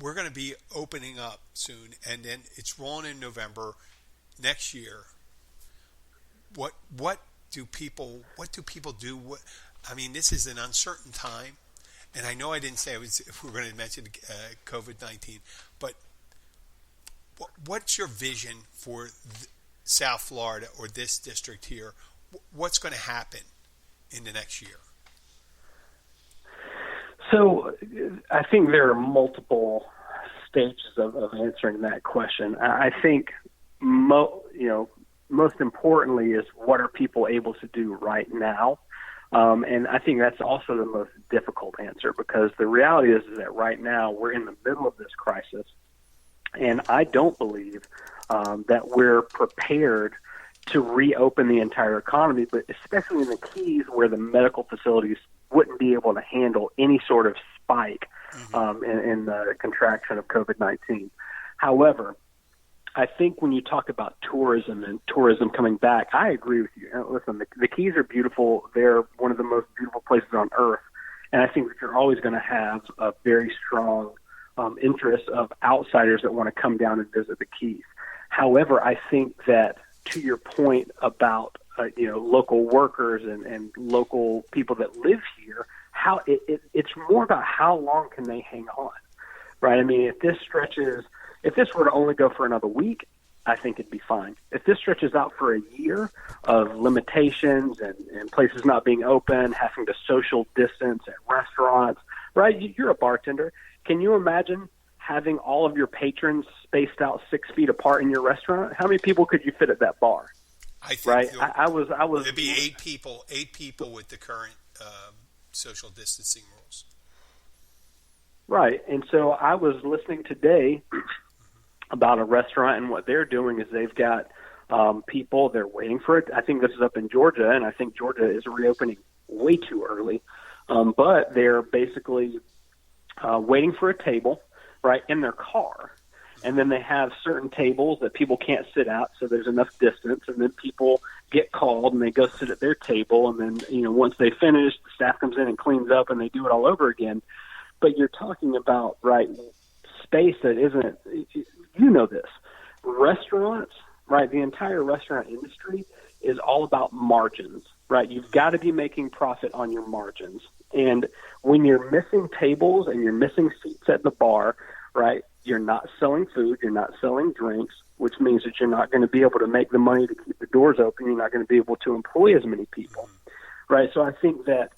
we're going to be opening up soon, and then it's rolling in November next year? What do people do? I mean, this is an uncertain time, and I know I didn't say if we were going to mention COVID-19, but what's your vision for South Florida or this district here? What's going to happen in the next year? So I think there are multiple stages of answering that question. I think most importantly is what are people able to do right now? And I think that's also the most difficult answer, because the reality is that right now we're in the middle of this crisis, and I don't believe that we're prepared to reopen the entire economy, but especially in the Keys where the medical facilities wouldn't be able to handle any sort of spike in the contraction of COVID-19. However, I think when you talk about tourism and tourism coming back, I agree with you. Listen, the Keys are beautiful. They're one of the most beautiful places on earth. And I think that you're always going to have a very strong interest of outsiders that want to come down and visit the Keys. However, I think that to your point about local workers and local people that live here, how it's more about how long can they hang on, right? I mean, if this were to only go for another week, I think it'd be fine. If this stretches out for a year of limitations and places not being open, having to social distance at restaurants, right? You're a bartender. Can you imagine having all of your patrons spaced out 6 feet apart in your restaurant? How many people could you fit at that bar? I think right. I was. It'd be 8 people. 8 people with the current social distancing rules. Right, and so I was listening today about a restaurant, and what they're doing is they've got people, they're waiting for it. I think this is up in Georgia, and I think Georgia is reopening way too early. But they're basically waiting for a table, right, in their car. And then they have certain tables that people can't sit at, so there's enough distance. And then people get called, and they go sit at their table. And then, once they finish, the staff comes in and cleans up, and they do it all over again. But you're talking about, right, space that isn't, this. Restaurants, right, the entire restaurant industry is all about margins, right? You've got to be making profit on your margins. And when you're missing tables and you're missing seats at the bar, right, you're not selling food, you're not selling drinks, which means that you're not going to be able to make the money to keep the doors open. You're not going to be able to employ as many people, right? So I think that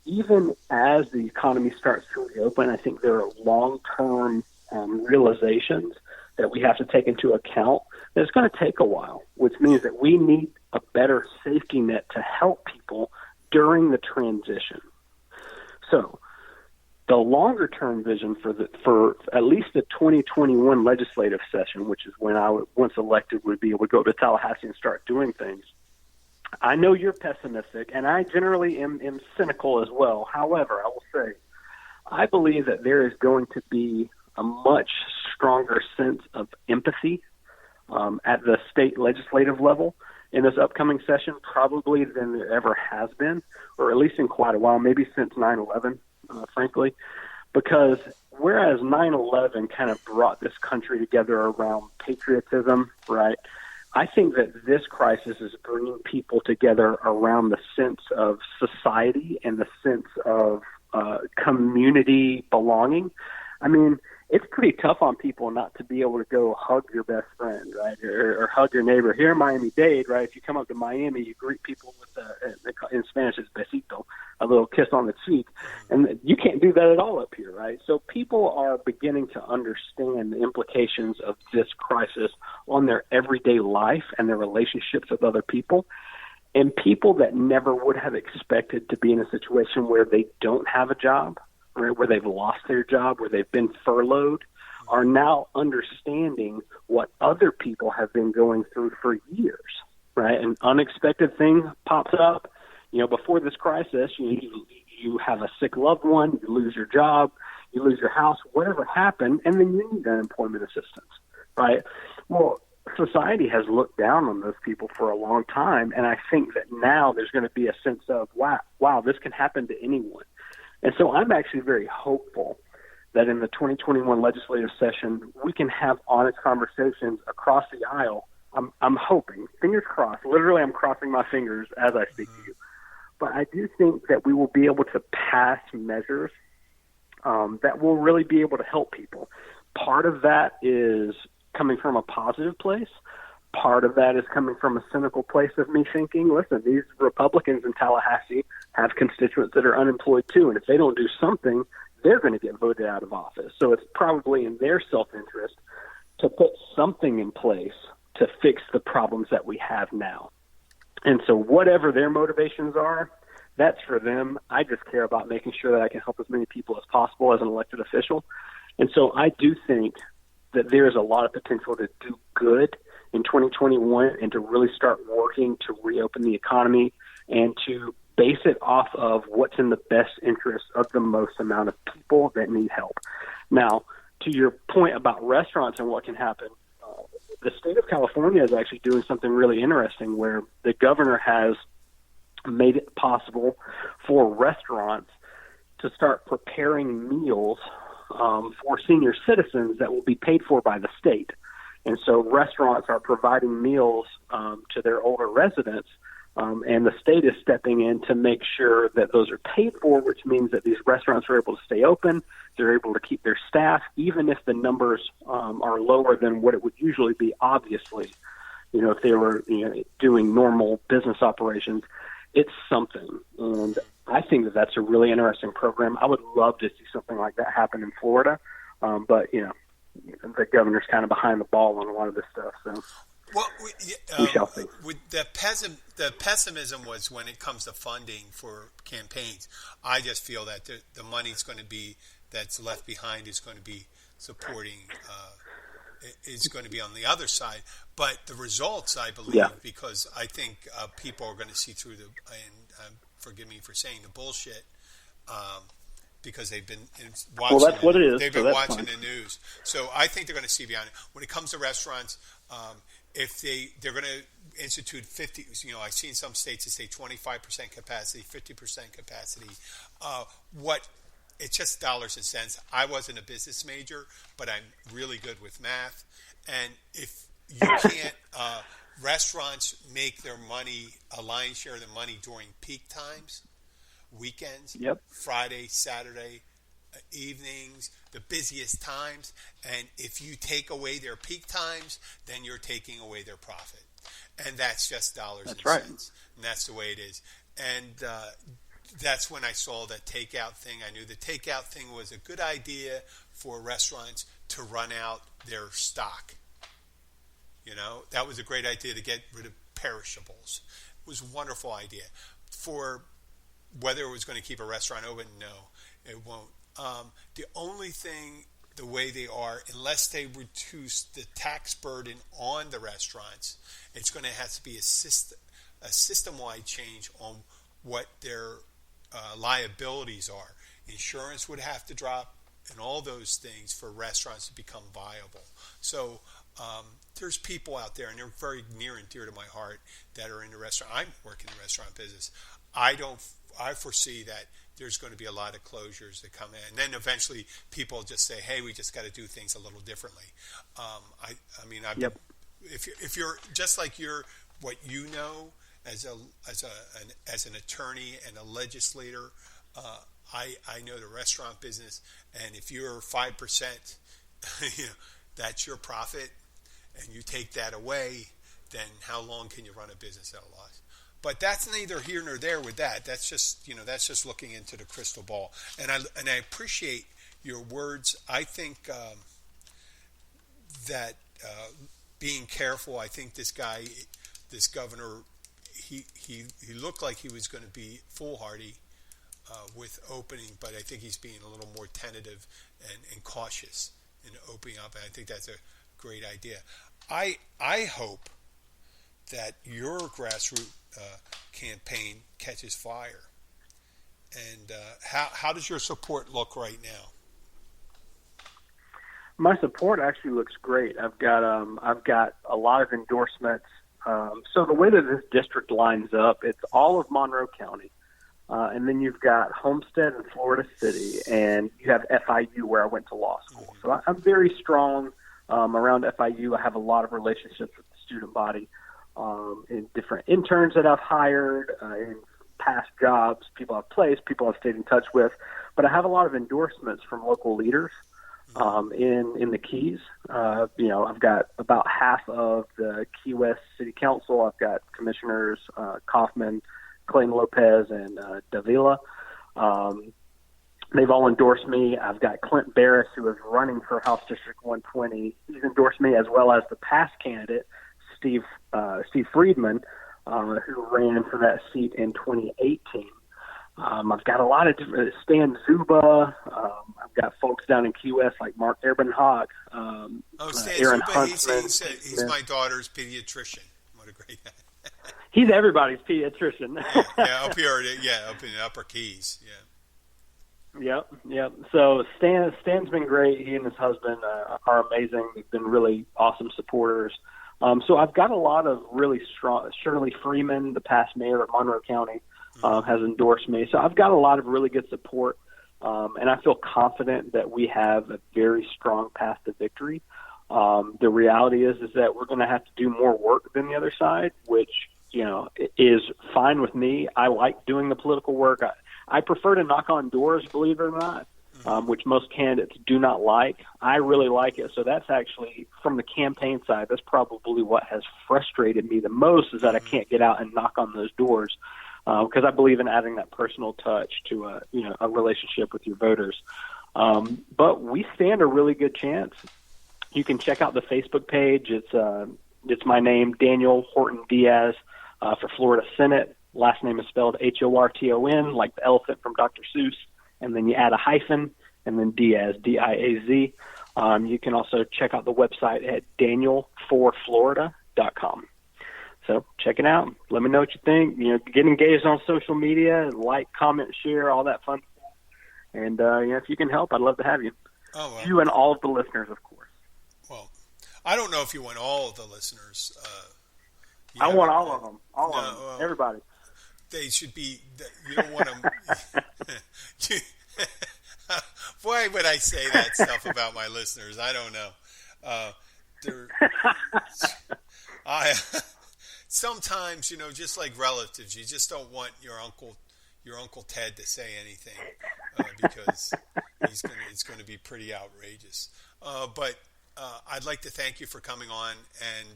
even as the economy starts to reopen, I think there are long-term realizations that we have to take into account. That it's going to take a while, which means that we need a better safety net to help people during the transition. So the longer-term vision for at least the 2021 legislative session, which is when I, once elected, would be able to go to Tallahassee and start doing things. I know you're pessimistic, and I generally am cynical as well. However, I will say I believe that there is going to be a much stronger sense of empathy at the state legislative level in this upcoming session, probably than there ever has been, or at least in quite a while, maybe since 9/11, frankly, because whereas 9/11 kind of brought this country together around patriotism, right, I think that this crisis is bringing people together around the sense of society and the sense of community belonging. I mean, it's pretty tough on people not to be able to go hug your best friend, right, or hug your neighbor. Here in Miami-Dade, right, if you come up to Miami, you greet people with, in Spanish, it's besito, a little kiss on the cheek. And you can't do that at all up here, right? So people are beginning to understand the implications of this crisis on their everyday life and their relationships with other people. And people that never would have expected to be in a situation where they don't have a job, right, where they've lost their job, where they've been furloughed, are now understanding what other people have been going through for years, right? An unexpected thing pops up. Before this crisis, you have a sick loved one, you lose your job, you lose your house, whatever happened, and then you need unemployment assistance, right? Well, society has looked down on those people for a long time, and I think that now there's going to be a sense of, wow, this can happen to anyone. And so I'm actually very hopeful that in the 2021 legislative session, we can have honest conversations across the aisle. I'm hoping, fingers crossed, literally I'm crossing my fingers as I speak to you. But I do think that we will be able to pass measures that will really be able to help people. Part of that is coming from a positive place. Part of that is coming from a cynical place of me thinking, listen, these Republicans in Tallahassee have constituents that are unemployed too, and if they don't do something, they're going to get voted out of office. So it's probably in their self-interest to put something in place to fix the problems that we have now. And so whatever their motivations are, that's for them. I just care about making sure that I can help as many people as possible as an elected official. And so I do think that there is a lot of potential to do good in 2021 and to really start working to reopen the economy and to base it off of what's in the best interest of the most amount of people that need help. Now, to your point about restaurants and what can happen, the state of California is actually doing something really interesting where the governor has made it possible for restaurants to start preparing meals for senior citizens that will be paid for by the state. And so restaurants are providing meals to their older residents, and the state is stepping in to make sure that those are paid for, which means that these restaurants are able to stay open. They're able to keep their staff, even if the numbers are lower than what it would usually be, obviously. If they were doing normal business operations, it's something. And I think that that's a really interesting program. I would love to see something like that happen in Florida. But, the governor's kind of behind the ball on a lot of this stuff. So well, we shall see. With the pessimism was when it comes to funding for campaigns. I just feel that the money's going to be that's left behind is going to be supporting. Is going to be on the other side, but the results, I believe, because I think people are going to see through forgive me for saying the bullshit, because they've been watching. Well, that's what it is. They've been watching the news, so I think they're going to see beyond it. When it comes to restaurants, if they're going to institute 50, I've seen some states that say 25% capacity, 50% capacity. It's just dollars and cents. I wasn't a business major, but I'm really good with math. And if you can't, restaurants make their money, a lion's share of their money during peak times, weekends, Friday, Saturday, evenings, the busiest times. And if you take away their peak times, then you're taking away their profit. And that's just dollars and cents. And that's the way it is. And that's when I saw that takeout thing. I knew the takeout thing was a good idea for restaurants to run out their stock. That was a great idea to get rid of perishables. It was a wonderful idea. For whether it was going to keep a restaurant open, no, it won't. The only thing, the way they are, unless they reduce the tax burden on the restaurants, it's going to have to be a system-wide change on what their liabilities are. Insurance would have to drop and all those things for restaurants to become viable. So there's people out there, and they're very near and dear to my heart, that are in the restaurant. I'm working in the restaurant business. I foresee that there's going to be a lot of closures that come in, and then eventually people just say, "Hey, we just got to do things a little differently." If you're just like what you know as an attorney and a legislator, I know the restaurant business, and if you're 5%, that's your profit, and you take that away, then how long can you run a business at a loss? But that's neither here nor there with that. That's just looking into the crystal ball, and I appreciate your words. I think that being careful. I think this governor. He looked like he was going to be foolhardy with opening, but I think he's being a little more tentative and cautious in opening up, and I think that's a great idea. I hope that your grassroots campaign catches fire. And how does your support look right now? My support actually looks great. I've got a lot of endorsements. So the way that this district lines up, it's all of Monroe County, and then you've got Homestead and Florida City, and you have FIU where I went to law school. So I'm very strong around FIU. I have a lot of relationships with the student body, in different interns that I've hired, in past jobs, people I've placed, people I've stayed in touch with. But I have a lot of endorsements from local leaders in the Keys. I've got about half of the Key West City Council. I've got Commissioners Kaufman, Clayton Lopez, and Davila. They've all endorsed me. I've got Clint Barris, who is running for House District 120. He's endorsed me, as well as the past candidate, Steve Friedman, who ran for that seat in 2018. I've got a lot of different Stan Zuba. I've got folks down in Key West like Mark Erbenhock, Stan Aaron Zuba, Huntsman. He's my daughter's pediatrician. What a great guy. He's everybody's pediatrician. yeah, up here, up in the Upper Keys. Yeah. Yep. So Stan's been great. He and his husband are amazing. They've been really awesome supporters. So I've got a lot of really strong. Shirley Freeman, the past mayor of Monroe County, has endorsed me. So I've got a lot of really good support, and I feel confident that we have a very strong path to victory. The reality is that we're going to have to do more work than the other side, which is fine with me. I like doing the political work. I prefer to knock on doors, believe it or not, which most candidates do not like. I really like it. So that's actually, from the campaign side, that's probably what has frustrated me the most, is that I can't get out and knock on those doors, because I believe in adding that personal touch to a relationship with your voters. But we stand a really good chance. You can check out the Facebook page. It's my name, Daniel Horton-Diaz, for Florida Senate. Last name is spelled Horton, like the elephant from Dr. Seuss, and then you add a hyphen, and then Diaz, Diaz. You can also check out the website at daniel4florida.com. So check it out. Let me know what you think. Get engaged on social media, like, comment, share, all that fun stuff. And if you can help, I'd love to have you. Oh, well. You and all of the listeners, of course. Well, I don't know if you want all of the listeners. I want all of them. All of them. Everybody. They should be. You don't want them. Why would I say that stuff about my listeners? I don't know. Sometimes, just like relatives, you just don't want your Uncle Ted to say anything because it's going to be pretty outrageous. But I'd like to thank you for coming on, and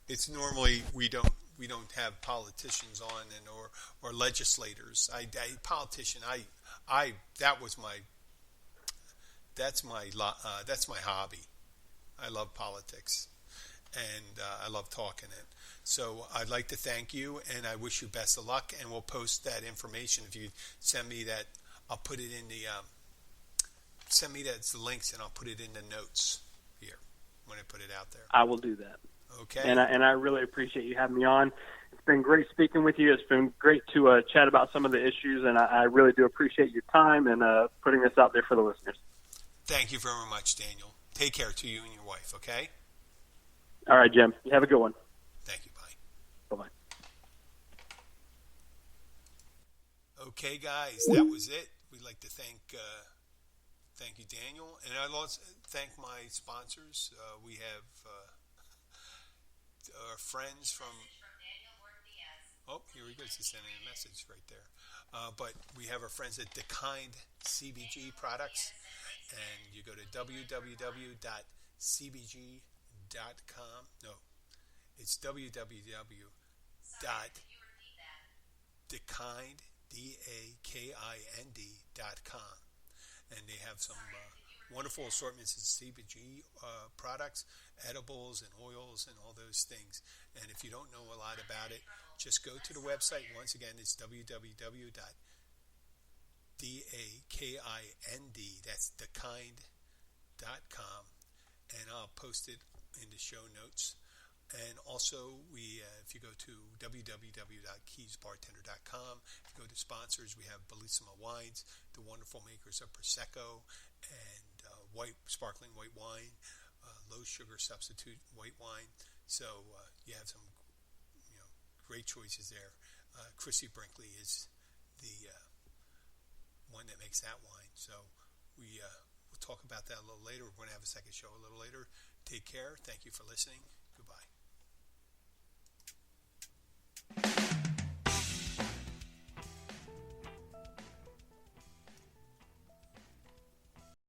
it's normally we don't have politicians on or legislators. That's my hobby. I love politics, and I love talking it. So I'd like to thank you, and I wish you best of luck. And we'll post that information. If you send me that, I'll put it in the send me the links, and I'll put it in the notes here when I put it out there. I will do that. Okay. And I really appreciate you having me on. It's been great speaking with you. It's been great to chat about some of the issues, and I really do appreciate your time and putting this out there for the listeners. Thank you very much, Daniel. Take care to you and your wife, okay? All right, Jim. You have a good one. Thank you. Bye. Bye-bye. Okay, guys, that was it. We'd like to thank you, Daniel. And I'd also thank my sponsors. We have our friends from Oh, here he goes. He's sending a message right there. But we have our friends at The Kind CBG Products. And you go to www.cbg.com. No, it's www.thekind.com. And they have some wonderful assortments of CBG products, edibles and oils and all those things. And if you don't know a lot about it, just go to the website. Once again, it's www.thekind, that's thekind.com, and I'll post it in the show notes. And also, if you go to www.keysbartender.com, if you go to sponsors, we have Bellissima Wines, the wonderful makers of Prosecco and sparkling white wine, low sugar substitute white wine. So you have some great choices there. Chrissy Brinkley is the one that makes that wine. So we'll talk about that a little later. We're going to have a second show a little later. Take care. Thank you for listening. Goodbye.